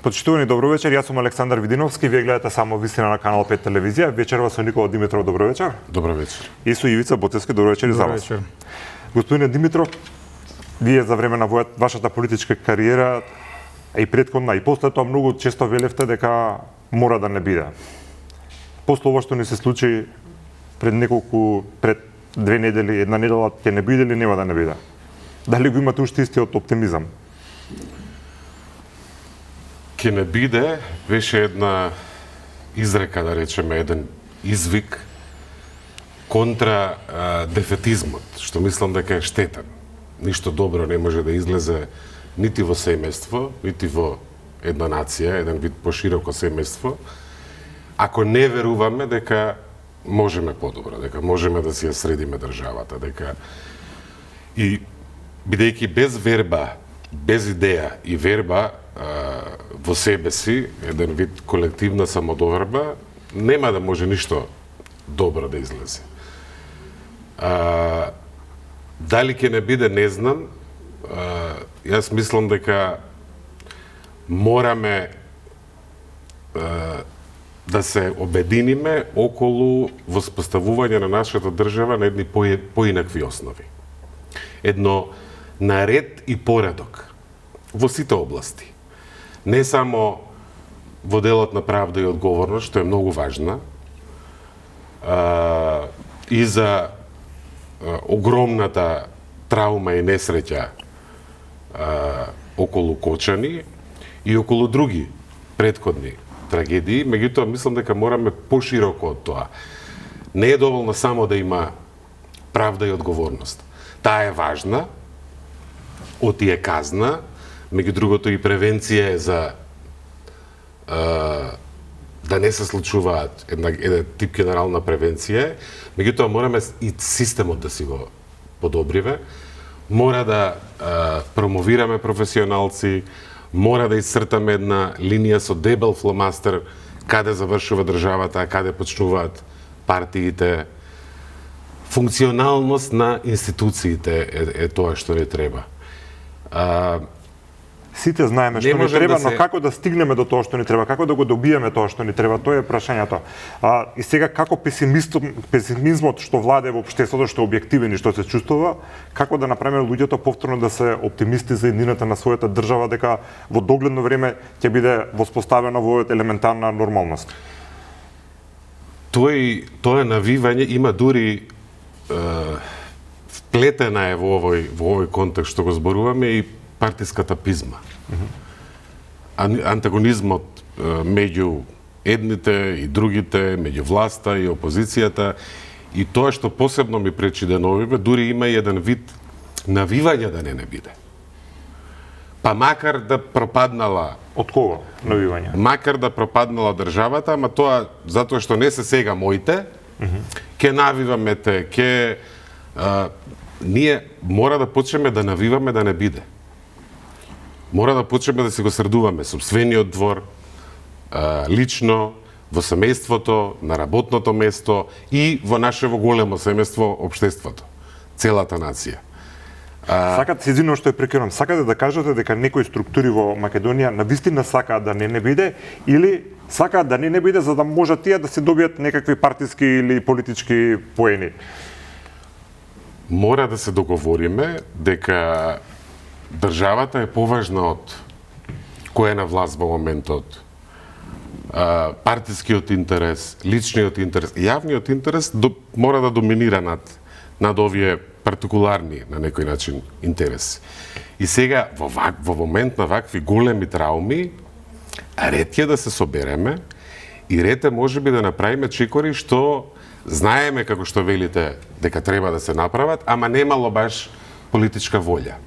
Почитувани, добро вечер. Јас сум Александар Видиновски, вие гледате само вистина на Канал 5 телевизија. Вечерва со Никола Димитров, добро вечер. Добро вечер. И со Ивица Ботевски, добро вечер и за вас. Вечер. Господине Димитров, вие за време на вашата политичка кариера, и претходна, и после тоа многу често велевте дека мора да не биде. После ова што ни се случи пред 2 недели, една недела, ќе не биде или нема да не биде? Дали го имате уште истиот оптимизам? Ке не биде, беше една изрека, да речеме, еден извик контра дефетизмот, што мислам дека е штетен. Ништо добро не може да излезе нити во семејство, нити во една нација, еден вид пошироко семејство, ако не веруваме дека можеме подобро, дека можеме да си ја средиме државата, дека и бидејќи без верба, без идеја и верба во себе си, еден вид колективна самодоверба, нема да може ништо добро да излезе. Дали ќе не биде, не знам. Јас мислам дека мораме да се обединиме околу воспоставување на нашата држава на едни поинакви основи. Едно наред и поредок во сите области. Не само во делот на правда и одговорност, што е многу важна, и за огромната траума и несреќа околу Кочани и околу други претходни трагедии, меѓутоа мислам дека мораме пошироко од тоа. Не е доволно само да има правда и одговорност. Таа е важна, оти е казна, меѓу другото и превенција е за да не се случуваат еден тип генерална превенција, меѓутоа мораме и системот да си го подобриве, мора да промовираме професионалци, мора да исцртаме една линија со дебел фломастер каде завршува државата, каде почнуваат партиите. Функционалност на институциите е тоа што не треба. Сите знаеме што ни треба, но како да стигнеме до тоа што ни треба, како да го добиеме тоа што ни треба, тоа е прашањето. И сега како песимизмот што владее во општеството, што е објективен и што се чувствува, како да направиме луѓето повторно да се оптимисти за еднината на својата држава, дека во догледно време ќе биде воспоставена во елементарна нормалност? Тоа навивање има дури вплетена е во овој контекст што го зборуваме и партиската пизма. Антагонизмот меѓу едните и другите, меѓу власта и опозицијата, и тоа што посебно ми пречи да новиме, дури има и еден вид навивање да не биде. Па макар да пропаднала... Од кого навивање? Макар да пропаднала државата, ама тоа затоа што не се сега моите, ке навиваме те, ние мора да почнеме да навиваме да не биде. Мора да почнеме да се го средуваме сопствениот двор, лично, во семејството, на работното место и во нашево големо семејство, општеството, целата нација. Сакате, се извинувам што ја прекинувам, сакате да кажете дека некои структури во Македонија навистина сакаат да не биде, или сакаат да не биде за да можат тие да се добијат некакви партиски или политички поени? Мора да се договориме дека државата е поважна од кој е на власт во моментот. Партискиот интерес, личниот интерес, јавниот интерес мора да доминира над овие партикуларни, на некој начин, интереси. И сега, во момент на вакви големи трауми, ред е да се собереме и ред е можеби да направиме чекори што знаеме, како што велите, дека треба да се направат, ама немало баш политичка волја.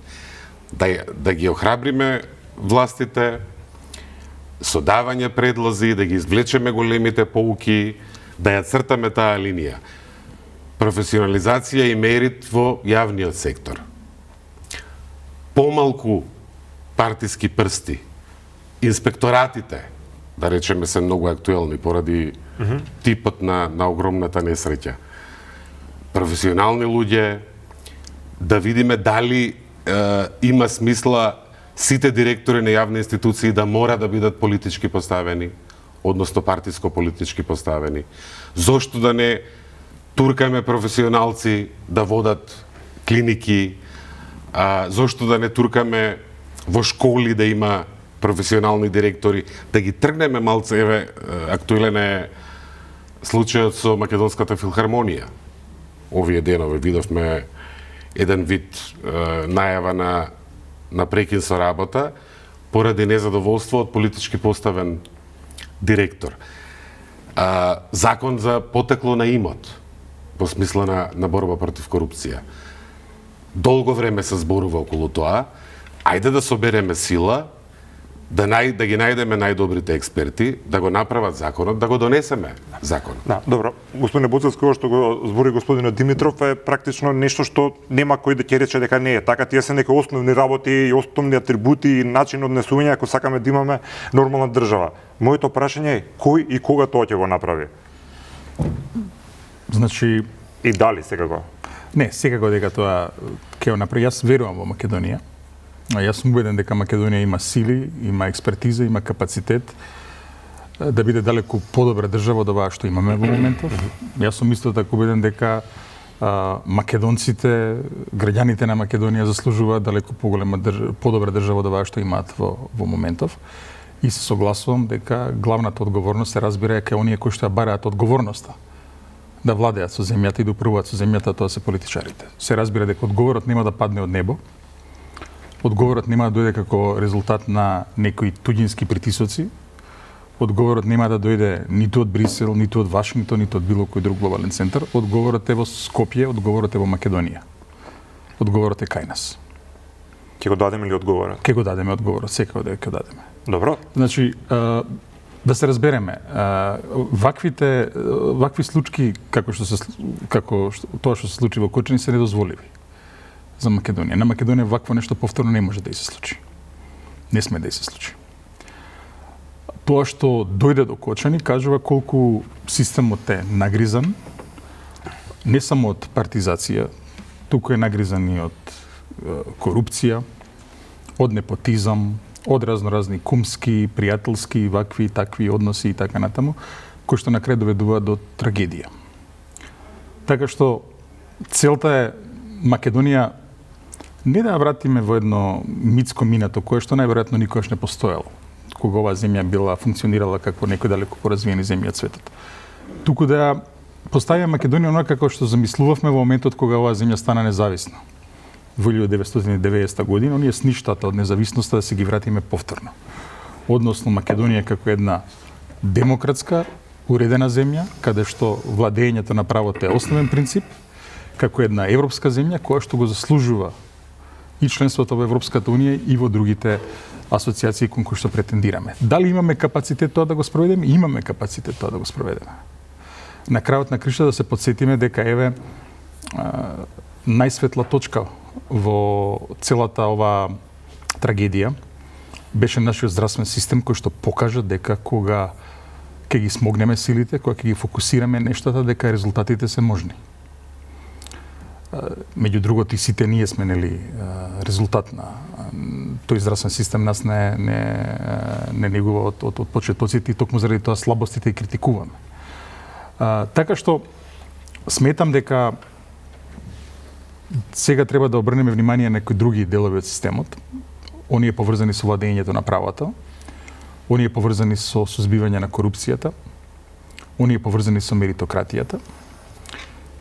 Да ги охрабриме властите, со давање предлози, да ги извлечеме големите поуки, да ја цртаме таа линија. Професионализација и мерит во јавниот сектор. Помалку партиски прсти. Инспекторатите, да речеме, се многу актуелни поради типот на огромната несреќа. Професионални луѓе, да видиме дали има смисла сите директори на јавни институции да мора да бидат политички поставени, односно партиско-политички поставени. Зошто да не туркаме професионалци да водат клиники, зошто да не туркаме во школи да има професионални директори, да ги тргнеме малце, еве, актуелен е случајот со Македонската филхармонија. Овие денови видовме еден вид најава на прекин со работа поради незадоволство од политички поставен директор. Закон за потекло на имот, во смисла на борба против корупција. Долго време се зборува околу тоа. Ајде да собереме сила, да ги најдеме најдобрите експерти, да го направат законот, да го донесеме законот. Да, добро. Господине Буцевски, ова што го збори господинот Димитров е практично нешто што нема кој да ќе рече дека не е така. Тие се некои основни работи и основни атрибути и начин од однесување ако сакаме да имаме нормална држава. Моето прашање е кој и кога тоа ќе го направи? Значи и дали секако? Не, секако дека тоа ќе го направи. Јас верувам во Македонија. Јас сум убеден дека Македонија има сили, има експертиза, има капацитет да биде далеку подобра држава од ова што имаме во моментов. Јас сум исто така убеден дека македонците, граѓаните на Македонија заслужуваат далеку подобра држава од ова што имаат во моментов. И се согласувам дека главната одговорност се разбира дека оние кои што ја бараат одговорноста да владеат со земјата и да управуваат со земјата, тоа се политичарите. Се разбира дека одговорот нема да падне од небо. Одговорот нема да дојде како резултат на некои туѓински притисоци. Одговорот нема да дојде ниту од Брисел, ниту од Вашингтон, ниту од било кој друг глобален центар. Одговорот е во Скопје, одговорот е во Македонија. Одговорот е кај нас. Ќе го дадеме ли одговорот? Ќе го дадеме одговорот, секако дека ќе го дадеме. Добро. Значи, да се разбереме, вакви случаи како тоа што се случи во Кочани се недозволиви за Македонија. На Македонија вакво нешто повторно не може да се случи. Не сме да се случи. Тоа што дојде до Кочани кажува колку системот е нагризан, не само од партизација, туку е нагризан и од корупција, од непотизам, од разноразни кумски, пријателски, вакви и такви односи и така натаму, кои што на крај доведуваат до трагедија. Така што целта е Македонија не да ја вратиме во едно митско минато, кое што најверојатно никогаш не постоело, кога оваа земја била функционирала како некои далеку поразвиени земји од светот. Туку да ја поставиме Македонија онака како што замислувавме во моментот кога оваа земја стана независна. Во 1990 година, оние сништата од независноста да се ги вратиме повторно. Односно Македонија како една демократска, уредена земја, каде што владењето на правото е основен принцип, како една европска земја која што го заслужува и членството во Европската унија и во другите асоциации кон кои што претендираме. Дали имаме капацитет тоа да го спроведеме? Имаме капацитет тоа да го спроведеме. На крајот на кришта да се потсетиме дека еве најсветла точка во целата ова трагедија беше нашиот здравствен систем кој што покажа дека кога ќе ги смогнеме силите, кога ќе ги фокусираме нештата, дека резултатите се можни. Меѓу другото и сите ние сме резултат на тој здравствен систем нас не негува од почетоците и токму заради тоа слабостите и критикуваме. Така што сметам дека сега треба да обрнеме внимание на некои други делови од системот, оние поврзани со владењето на правото, оние поврзани со сузбивање на корупцијата, оние поврзани со меритократијата,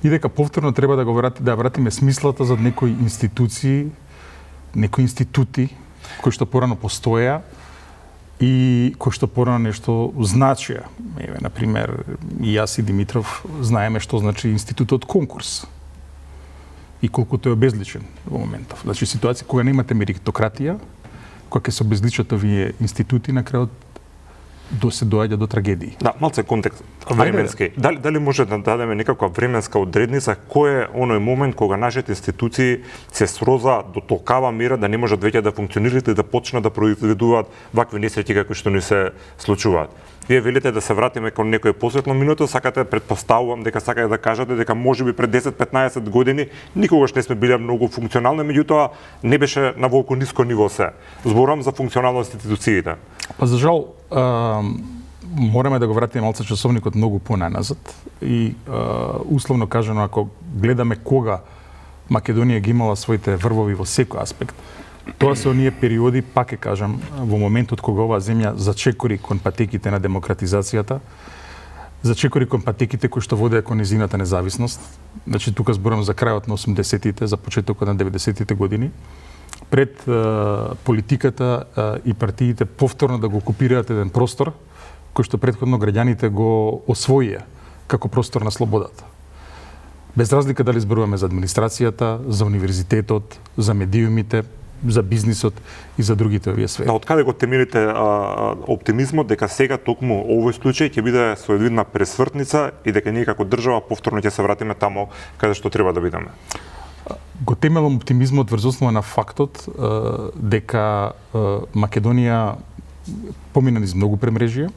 и дека повторно треба да вратиме смислата за некои институции, некои институти кои што порано постоеа и кои што порано нешто значија. Еве, например, и јас и Димитров знаеме што значи институтот конкурс и колку тој е обезличен во моментов. Значи, ситуација кога немате меритократија, кога ќе се обезличат овие институти, на крајот се доаѓа до трагедии. Да, малце контекст временски. Дали може да дадеме некаква временска одредница кој е оној момент кога нашите институции се сроза до толкава мера да не можат веќе да функционираат и да почнат да произведуваат вакви несреќи како што ни се случуваат? Вие велите да се вратиме кон некој посветно минуто, сакате, предпоставувам дека сакате да кажете дека можеби пред 10-15 години никогаш не сме биле многу функционални, меѓутоа не беше на волку ниско ниво се. Зборувам за функционалност институциите. Па за жал, мораме да го вратиме малце часовникот многу понаназад и условно кажано, ако гледаме кога Македонија ги имала своите врвови во секој аспект, тоа се оние периоди, пак ќе кажам, во моментот кога оваа земја зачекори кон патеките на демократизацијата, зачекори кон патеките кои што водеа кон незината независност. Значи тука зборам за крајот на 80-тите, за почетокот на 90-тите години. Пред политиката и партиите повторно да го окупираат еден простор кој што претходно граѓаните го освоија како простор на слободата. Без разлика дали зборуваме за администрацијата, за универзитетот, за медиумите, за бизнисот и за другите овие сфери. Од каде го темелите оптимизмот дека сега токму овој случај ќе биде своевидна пресвртница и дека ние како држава повторно ќе се вратиме тамо каде што треба да бидеме? Го темелам оптимизмот врз основа на фактот дека Македонија помина низ многу премрежија,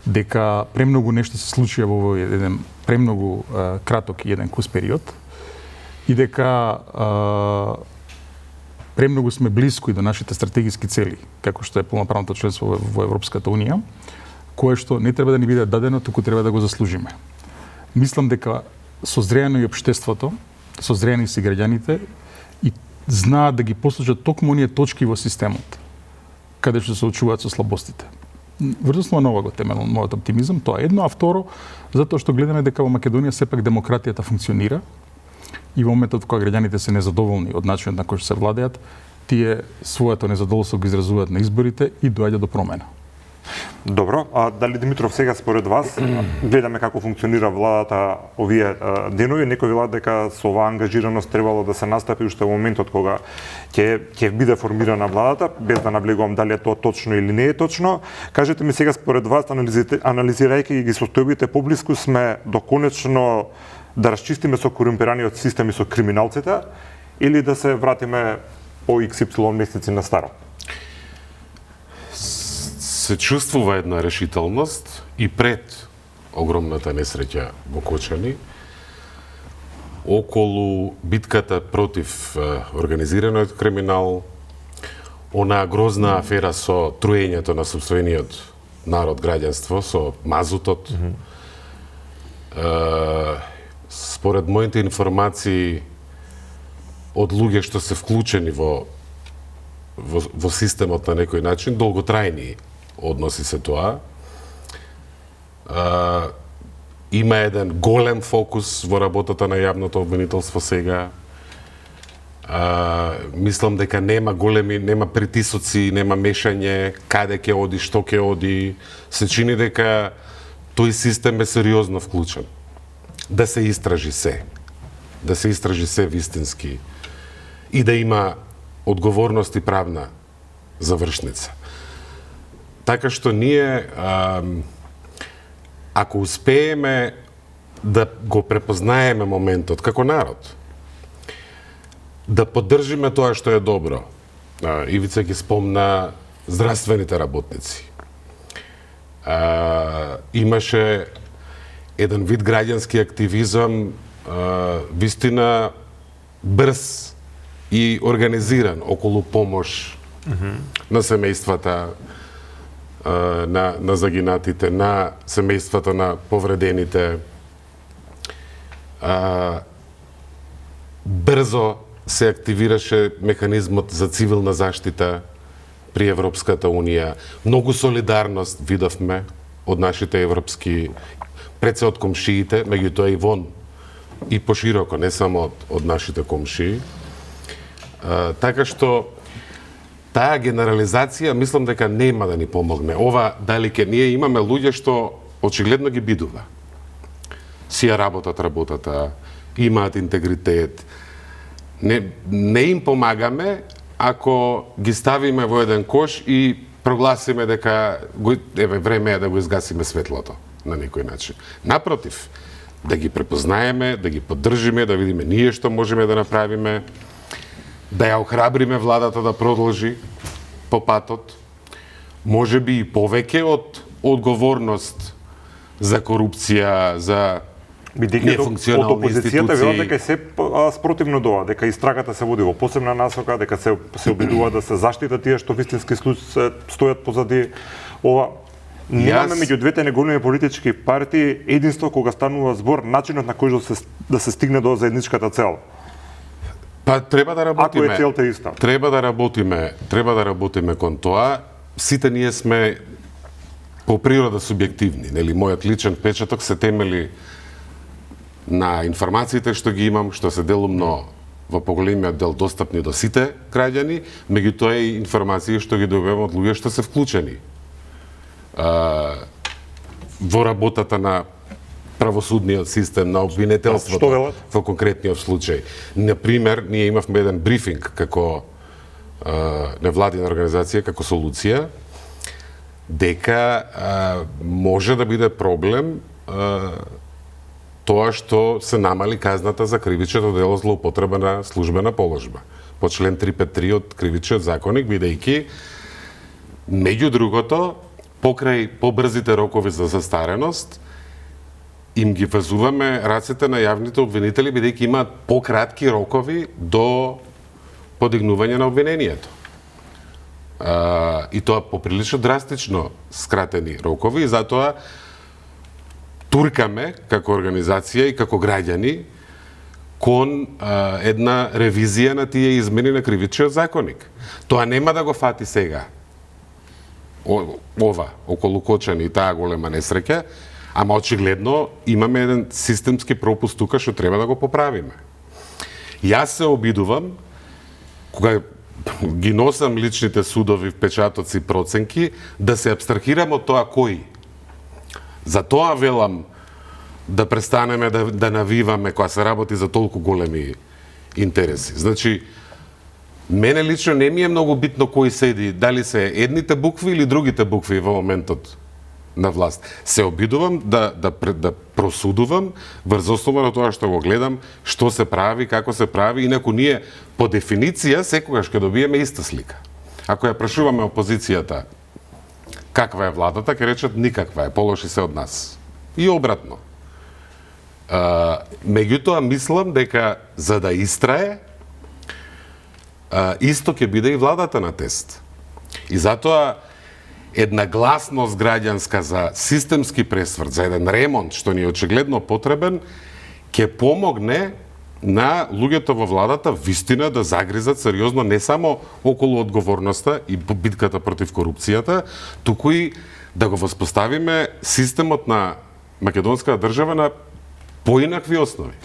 дека премногу нешто се случија во овој еден премногу краток и еден кус период и дека премногу сме блиску и до нашите стратегиски цели, како што е полноправното членство во Европската Унија, кое што не треба да ни биде дадено, туку треба да го заслужиме. Мислам дека созреано и општеството, созреани си граѓаните и знаат да ги послужат токму оние точки во системот, каде што се очуваат со слабостите. Врз основа на ова го темелам мојот оптимизам, тоа едно, а второ, затоа што гледаме дека во Македонија сепак демократијата функционира, и во моментот кога граѓаните се незадоволни од начинот на кој што се владеат, тие своето незадоволство го изразуваат на изборите и доаѓа до промена. Добро, а дали Димитров сега според вас гледаме како функционира владата овие денови, некој велат дека со оваа ангажираност требало да се настапи уште во моментот кога ќе биде формирана владата, без да наблегувам дали е тоа точно или не е точно. Кажете ми сега според вас, анализирајќи ги состојбите поблиску, сме доконечно да расчистиме со корумпираниот систем и со криминалците, или да се вратиме по XY месеци на старо? Се чувствува една решителност и пред огромната несреќа во Кочани околу битката против организираниот криминал, онаа грозна афера со труењето на сопствениот народ, граѓанство, со мазутот. Според моите информации од луѓе што се вклучени во системот на некој начин, долготрајни односи се тоа. Има еден голем фокус во работата на јавното обвинителство сега. Мислам дека нема притисоци, нема мешање, каде ќе оди, што ќе оди. Се чини дека тој систем е сериозно вклучен. Да се истражи се. Да се истражи се вистински. И да има одговорност и правна завршница. Така што ние, ако успееме да го препознаеме моментот како народ, да поддржиме тоа што е добро, Ивица ги спомна здравствените работници. Имаше еден вид граѓански активизам, вистина брз и организиран околу помош на семејствата, на загинатите, на семејствата на повредените. Брзо се активираше механизмот за цивилна заштита при Европската Унија. Многу солидарност видовме од нашите европски, пред се од комшиите, меѓутоа и вон, и пошироко, не само од нашите комшии. Така што таа генерализација мислам дека нема да ни помогне. Ова дали ке ние имаме луѓе што очигледно ги бидува. Си ја работат работата, имаат интегритет. Не им помагаме ако ги ставиме во еден кош и прогласиме дека време е да го изгасиме светлото на некој начин. Напротив, да ги препознаеме, да ги поддржиме, да видиме ние што можеме да направиме, да ја охрабриме владата да продолжи по патот, може би и повеќе од одговорност за корупција, за Бидејќи од нефункционални опозицијата велат дека институции. е се спротивно до ова, дека истрагата се води во посебна насока, дека се обидува да се заштитат тие што вистински стојат позади ова. Немаме меѓу двете неголеми политички партии единство кога станува збор начинот на кој да се стигне до заедничката цел. Па треба да работиме. Ако е целта иста. Треба да работиме кон тоа. Сите ние сме по природа субјективни, нели? Мојот личен впечаток се темели на информациите што ги имам, што се делумно во поголемиот дел достапни до сите граѓани, меѓутоа и информации што ги добивам од луѓе што се вклучени во работата на правосудниот систем, на обвинителството во конкретниот случај. Например, ние имавме еден брифинг како невладина организација, како Солуција, дека може да биде проблем тоа што се намали казната за кривичното дело злоупотреба на службена положба по член 353 од Кривичниот законник, бидејќи меѓу другото покрај побрзите рокови за застареност им ги везуваме рацете на јавните обвинители бидејќи имаат пократки рокови до подигнување на обвинението. И тоа поприлично драстично скратени рокови и затоа туркаме како организација и како граѓани кон една ревизија на тие измени на Кривичниот законник. Тоа нема да го фати сега ова околу Кочани и таа голема несреќа, ама очигледно имаме еден системски пропуст тука што треба да го поправиме. Јас се обидувам кога ги носам личните судови, впечатоци, проценки, да се абстрахирам од тоа кои. За тоа велам да престанеме да навиваме кога се работи за толку големи интереси. Значи, мене лично не ми е многу битно кој седи, дали се едните букви или другите букви во моментот на власт. Се обидувам да просудувам врз основа на тоа што го гледам, што се прави, како се прави, инаку ние по дефиниција секогаш ќе добиеме иста слика. Ако ја прашуваме опозицијата каква е владата, ќе речат никаква е, полоши се од нас. И обратно. Меѓутоа мислам дека за да истрае исто ќе биде и владата на тест. И затоа една гласност граѓанска за системски пресврт, за еден ремонт, што ни е очигледно потребен, ќе помогне на луѓето во владата вистина да загризат сериозно не само околу одговорноста и битката против корупцијата, туку и да го воспоставиме системот на македонската држава на поинакви основи.